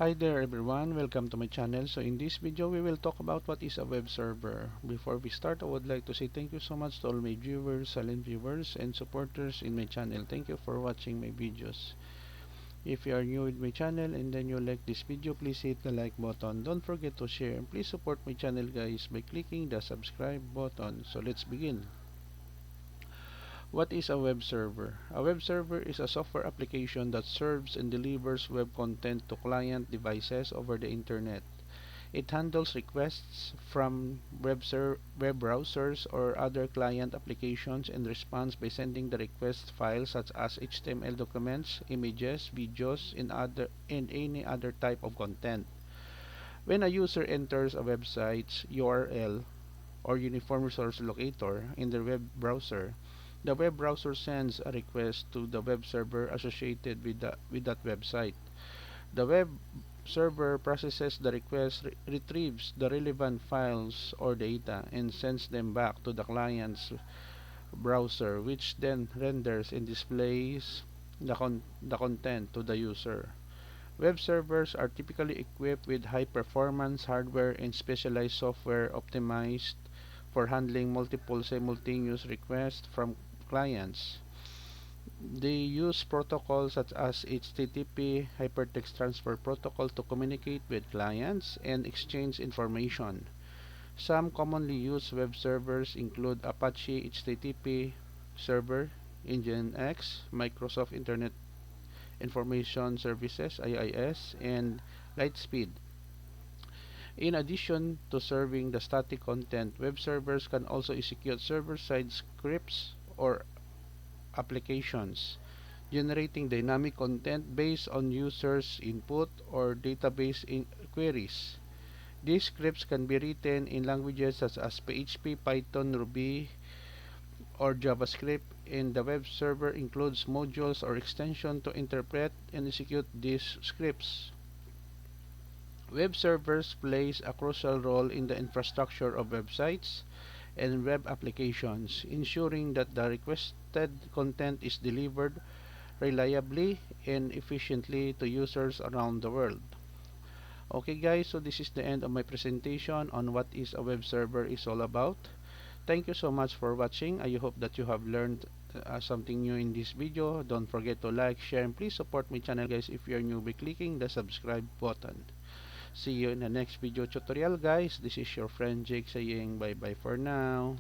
Hi there everyone, welcome to my channel. So in this video we will talk about what is a web server. Before we start, I would like to say thank you so much to all my viewers, silent viewers and supporters in my channel. Thank you for watching my videos. If you are new with my channel and then you like this video, please hit the like button. Don't forget to share and please support my channel guys by clicking the subscribe button. So let's begin. What is a web server? A web server is a software application that serves and delivers web content to client devices over the internet. It handles requests from web browsers or other client applications and responds by sending the request files such as HTML documents, images, videos, and any other type of content. When a user enters a website's URL or Uniform Resource Locator in the web browser, the web browser sends a request to the web server associated with that website. The web server processes the request, retrieves the relevant files or data, and sends them back to the client's browser, which then renders and displays the content to the user. Web servers are typically equipped with high-performance hardware and specialized software optimized for handling multiple simultaneous requests from clients. They use protocols such as HTTP Hypertext Transfer Protocol to communicate with clients and exchange information. Some commonly used web servers include Apache HTTP Server, Nginx, Microsoft Internet Information Services (IIS), and Lightspeed. In addition to serving the static content, web servers can also execute server-side scripts or applications, generating dynamic content based on users' input or database queries. These scripts can be written in languages such as PHP, Python, Ruby, or JavaScript, and the web server includes modules or extensions to interpret and execute these scripts. Web servers plays a crucial role in the infrastructure of websites and web applications, ensuring that the requested content is delivered reliably and efficiently to users around the world. Okay guys, so this is the end of my presentation on what is a web server is all about. Thank you so much for watching. I hope that you have learned something new in this video. Don't forget to like, share, and please support my channel guys if you are new by clicking the subscribe button. See you in the next video tutorial guys. This is your friend Jake saying bye bye for now.